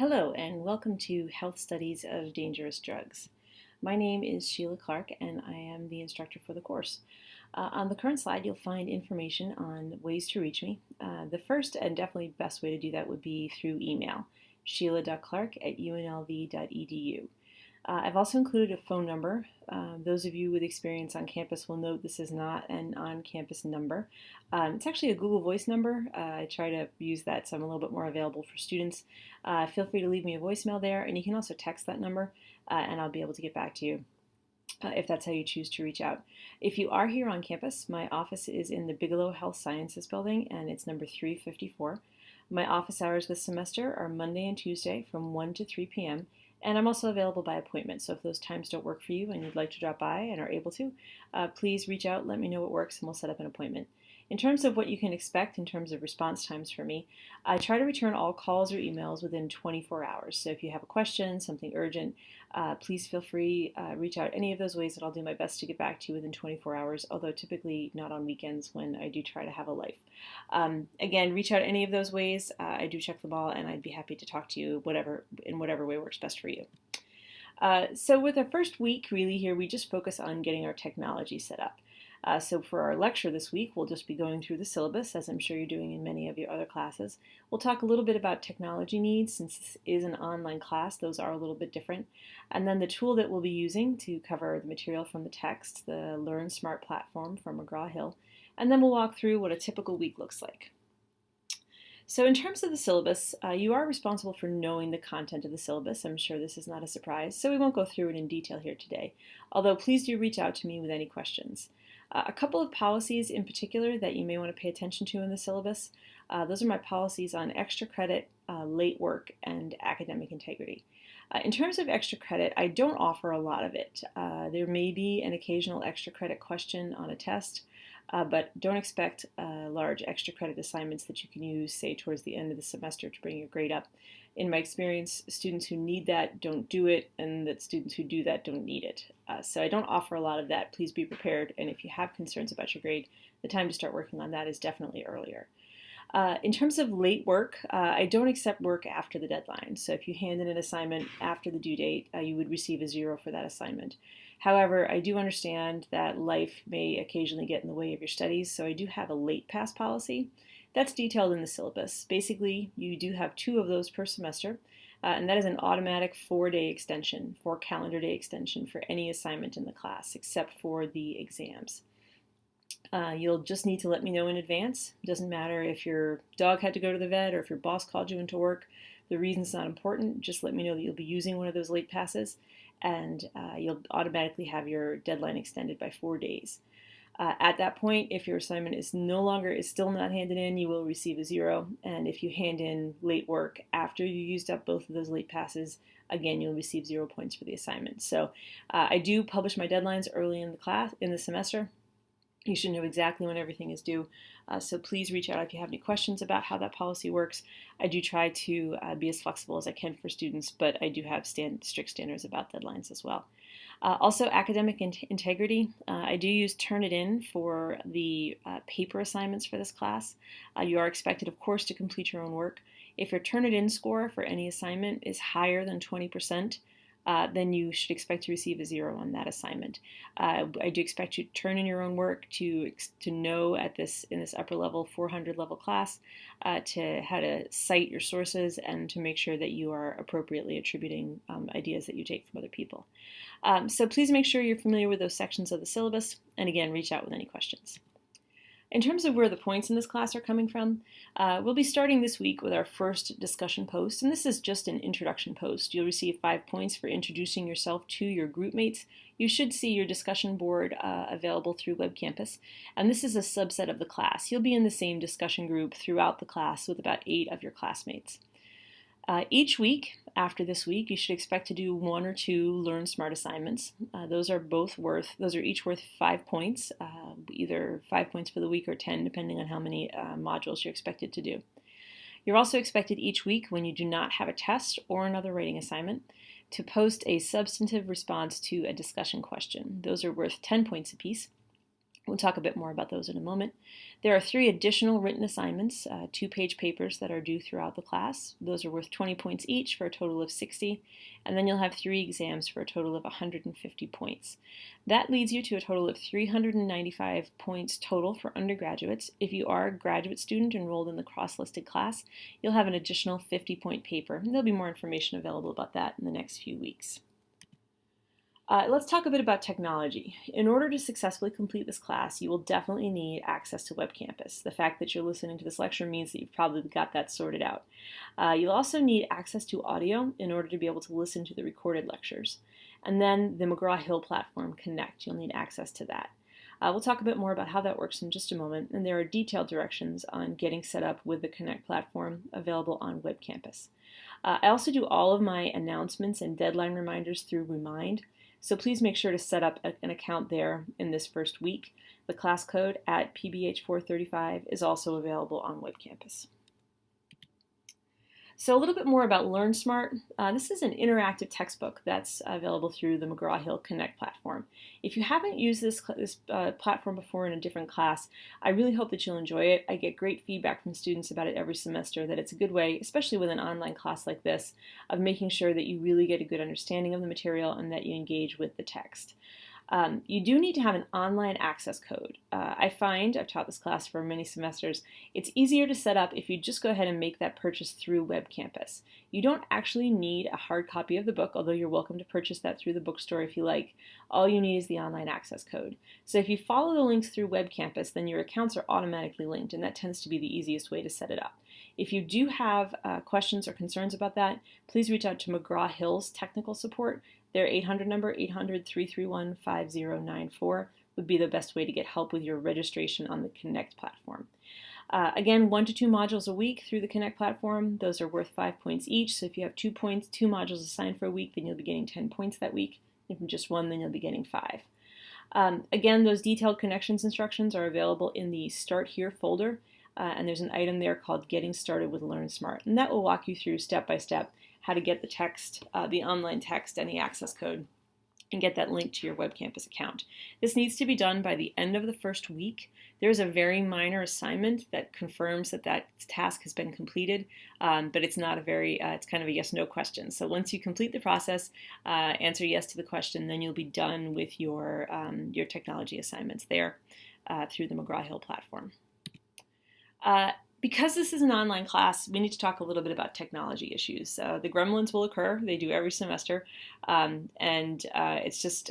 Hello and welcome to Health Studies of Dangerous Drugs. My name is Sheila Clark and I am the instructor for the course. On the current slide you'll find information on ways to reach me. The first and definitely best way to do that would be through email, sheila.clark@unlv.edu. I've also included a phone number. Those of you with experience on campus will note this is not an on-campus number. It's actually a Google Voice number. I try to use that so I'm a little bit more available for students. Feel free to leave me a voicemail there, and you can also text that number, and I'll be able to get back to you if that's how you choose to reach out. If you are here on campus, my office is in the Bigelow Health Sciences building, and it's number 354. My office hours this semester are Monday and Tuesday from 1 to 3 p.m., and I'm also available by appointment, so if those times don't work for you and you'd like to drop by and are able to, please reach out, let me know what works, and we'll set up an appointment. In terms of what you can expect in terms of response times for me, I try to return all calls or emails within 24 hours. So if you have a question, something urgent, please feel free, reach out any of those ways, and I'll do my best to get back to you within 24 hours, although typically not on weekends when I do try to have a life. Again, reach out any of those ways. I do check them all, and I'd be happy to talk to you in whatever way works best for you. So with our first week, really here, we just focus on getting our technology set up. So for our lecture this week, we'll just be going through the syllabus, as I'm sure you're doing in many of your other classes. We'll talk a little bit about technology needs. Since this is an online class, those are a little bit different. And then the tool that we'll be using to cover the material from the text, the Learn Smart platform from McGraw-Hill. And then we'll walk through what a typical week looks like. So in terms of the syllabus, you are responsible for knowing the content of the syllabus. I'm sure this is not a surprise, so we won't go through it in detail here today. Although please do reach out to me with any questions. A couple of policies in particular that you may want to pay attention to in the syllabus. Those are my policies on extra credit, late work, and academic integrity. In terms of extra credit, I don't offer a lot of it. There may be an occasional extra credit question on a test, but don't expect large extra credit assignments that you can use, say, towards the end of the semester to bring your grade up. In my experience, students who need that don't do it, and that students who do that don't need it. So I don't offer a lot of that. Please be prepared, and if you have concerns about your grade, the time to start working on that is definitely earlier. In terms of late work, I don't accept work after the deadline. So if you hand in an assignment after the due date, you would receive a 0 for that assignment. However, I do understand that life may occasionally get in the way of your studies, so I do have a late pass policy. That's detailed in the syllabus. Basically, you do have 2 of those per semester, and that is an automatic 4-day extension, 4 calendar day extension for any assignment in the class, except for the exams. You'll just need to let me know in advance. It doesn't matter if your dog had to go to the vet or if your boss called you into work. The reason's not important. Just let me know that you'll be using one of those late passes, and you'll automatically have your deadline extended by 4 days. At that point, if your assignment is still not handed in, you will receive a 0. And if you hand in late work after you used up both of those late passes, again, you'll receive 0 points for the assignment. So I do publish my deadlines early in the semester. You should know exactly when everything is due. So please reach out if you have any questions about how that policy works. I do try to be as flexible as I can for students, but I do have strict standards about deadlines as well. Also, academic integrity. I do use Turnitin for the paper assignments for this class. You are expected, of course, to complete your own work. If your Turnitin score for any assignment is higher than 20%, then you should expect to receive a 0 on that assignment. I do expect you to turn in your own work to know in this upper level 400 level class to how to cite your sources and to make sure that you are appropriately attributing ideas that you take from other people. So please make sure you're familiar with those sections of the syllabus, and again, reach out with any questions. In terms of where the points in this class are coming from, we'll be starting this week with our first discussion post, and this is just an introduction post. You'll receive 5 points for introducing yourself to your group mates. You should see your discussion board available through Web Campus, and this is a subset of the class. You'll be in the same discussion group throughout the class with about 8 of your classmates. Each week, after this week, you should expect to do 1 or 2 Learn Smart assignments. Those are each worth 5 points, either 5 points for the week or 10, depending on how many modules you're expected to do. You're also expected each week, when you do not have a test or another writing assignment, to post a substantive response to a discussion question. Those are worth 10 points apiece. We'll talk a bit more about those in a moment. There are 3 additional written assignments, 2-page papers that are due throughout the class. Those are worth 20 points each for a total of 60, and then you'll have 3 exams for a total of 150 points. That leads you to a total of 395 points total for undergraduates. If you are a graduate student enrolled in the cross-listed class, you'll have an additional 50-point paper, and there'll be more information available about that in the next few weeks. Let's talk a bit about technology. In order to successfully complete this class, you will definitely need access to Web Campus. The fact that you're listening to this lecture means that you've probably got that sorted out. You'll also need access to audio in order to be able to listen to the recorded lectures. And then the McGraw-Hill platform Connect, you'll need access to that. We'll talk a bit more about how that works in just a moment, and there are detailed directions on getting set up with the Connect platform available on Web Campus. I also do all of my announcements and deadline reminders through Remind. So please make sure to set up an account there in this first week. The class code at PBH435 is also available on Web Campus. So a little bit more about LearnSmart. This is an interactive textbook that's available through the McGraw-Hill Connect platform. If you haven't used this platform before in a different class, I really hope that you'll enjoy it. I get great feedback from students about it every semester, that it's a good way, especially with an online class like this, of making sure that you really get a good understanding of the material and that you engage with the text. You do need to have an online access code. I find, I've taught this class for many semesters, it's easier to set up if you just go ahead and make that purchase through Web Campus. You don't actually need a hard copy of the book, although you're welcome to purchase that through the bookstore if you like. All you need is the online access code. So if you follow the links through Web Campus, then your accounts are automatically linked, and that tends to be the easiest way to set it up. If you do have questions or concerns about that, please reach out to McGraw-Hill's technical support. Their 800 number, 800-331-5094, would be the best way to get help with your registration on the Connect platform. Again, 1 to 2 modules a week through the Connect platform. Those are worth 5 points each. So if you have 2 modules assigned for a week, then you'll be getting 10 points that week. If just 1, then you'll be getting 5. Again, those detailed connections instructions are available in the Start Here folder. And there's an item there called Getting Started with LearnSmart. And that will walk you through step by step how to get the text, the online text and the access code, and get that link to your Web Campus account. This needs to be done by the end of the first week. There's a very minor assignment that confirms that that task has been completed, but it's not a very, it's kind of a yes/no question. So once you complete the process, answer yes to the question, then you'll be done with your technology assignments there through the McGraw-Hill platform. Because this is an online class, we need to talk a little bit about technology issues. The gremlins will occur. They do every semester. It's just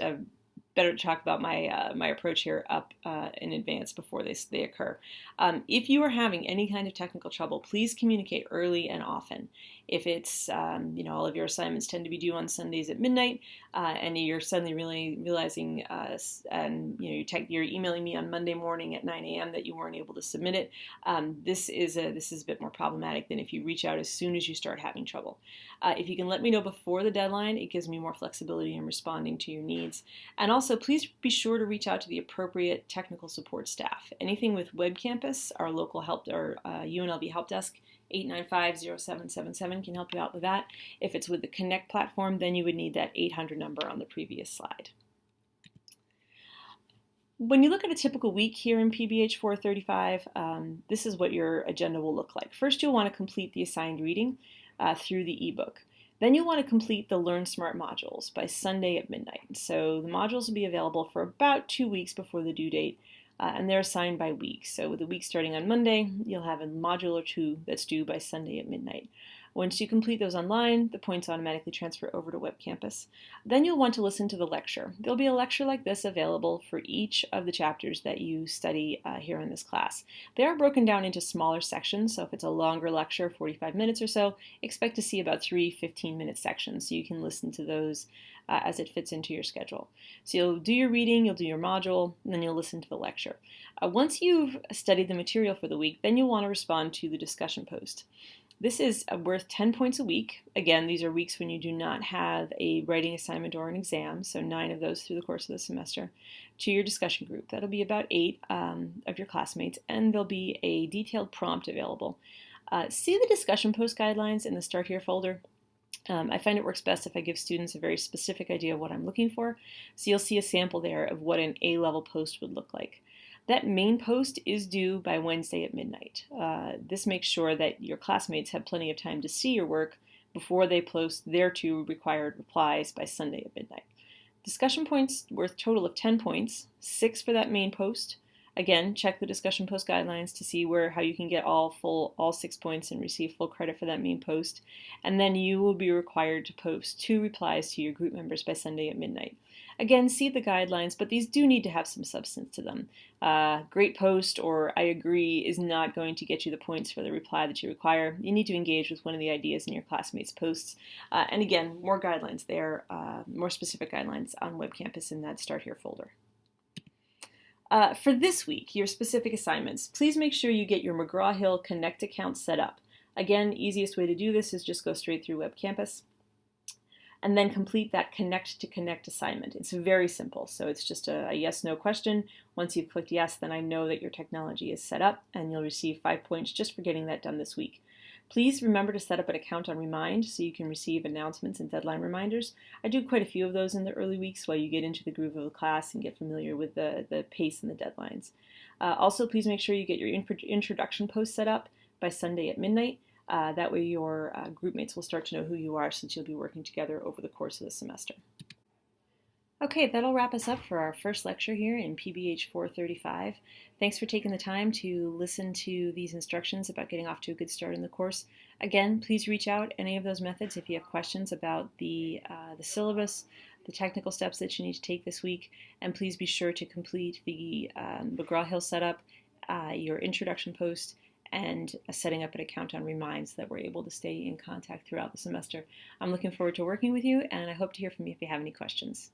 better to talk about my approach here up in advance before they occur. If you are having any kind of technical trouble, please communicate early and often. If it's, all of your assignments tend to be due on Sundays at midnight, and you're suddenly really realizing, you're emailing me on Monday morning at 9 a.m. that you weren't able to submit it, this is a bit more problematic than if you reach out as soon as you start having trouble. If you can let me know before the deadline, it gives me more flexibility in responding to your needs. And also, please be sure to reach out to the appropriate technical support staff. Anything with Web Campus, our local help or UNLV help desk, 895-0777 can help you out with that. If it's with the Connect platform, then you would need that 800 number on the previous slide. When you look at a typical week here in PBH 435, this is what your agenda will look like. First, you'll want to complete the assigned reading through the ebook. Then you'll want to complete the LearnSmart modules by Sunday at midnight. So the modules will be available for about 2 weeks before the due date, and they're assigned by week. So with the week starting on Monday, you'll have a module or 2 that's due by Sunday at midnight. Once you complete those online, the points automatically transfer over to Web Campus. Then you'll want to listen to the lecture. There'll be a lecture like this available for each of the chapters that you study here in this class. They are broken down into smaller sections, so if it's a longer lecture, 45 minutes or so, expect to see about 3 15-minute sections, so you can listen to those as it fits into your schedule. So you'll do your reading, you'll do your module, and then you'll listen to the lecture. Once you've studied the material for the week, then you'll want to respond to the discussion post. This is worth 10 points a week. Again, these are weeks when you do not have a writing assignment or an exam, so 9 of those through the course of the semester, to your discussion group. That'll be about 8 of your classmates, and there'll be a detailed prompt available. See the discussion post guidelines in the Start Here folder. I find it works best if I give students a very specific idea of what I'm looking for, so you'll see a sample there of what an A-level post would look like. That main post is due by Wednesday at midnight. This makes sure that your classmates have plenty of time to see your work before they post their 2 required replies by Sunday at midnight. Discussion points worth a total of 10 points, 6 for that main post. Again, check the discussion post guidelines to see how you can get all 6 points and receive full credit for that main post. And then you will be required to post 2 replies to your group members by Sunday at midnight. Again, see the guidelines, but these do need to have some substance to them. Great post or I agree is not going to get you the points for the reply that you require. You need to engage with one of the ideas in your classmates' posts. And again, more guidelines there, more specific guidelines on Web Campus in that Start Here folder. For this week, your specific assignments, please make sure you get your McGraw-Hill Connect account set up. Again, easiest way to do this is just go straight through Web Campus and then complete that Connect to Connect assignment. It's very simple, so it's just a yes-no question. Once you've clicked yes, then I know that your technology is set up and you'll receive 5 points just for getting that done this week. Please remember to set up an account on Remind so you can receive announcements and deadline reminders. I do quite a few of those in the early weeks while you get into the groove of the class and get familiar with the pace and the deadlines. Also, please make sure you get your introduction post set up by Sunday at midnight. That way your group mates will start to know who you are since you'll be working together over the course of the semester. Okay, that'll wrap us up for our first lecture here in PBH 435. Thanks for taking the time to listen to these instructions about getting off to a good start in the course. Again, please reach out any of those methods if you have questions about the syllabus, the technical steps that you need to take this week, and please be sure to complete the McGraw-Hill setup, your introduction post, and setting up an account on Remind so that we're able to stay in contact throughout the semester. I'm looking forward to working with you, and I hope to hear from you if you have any questions.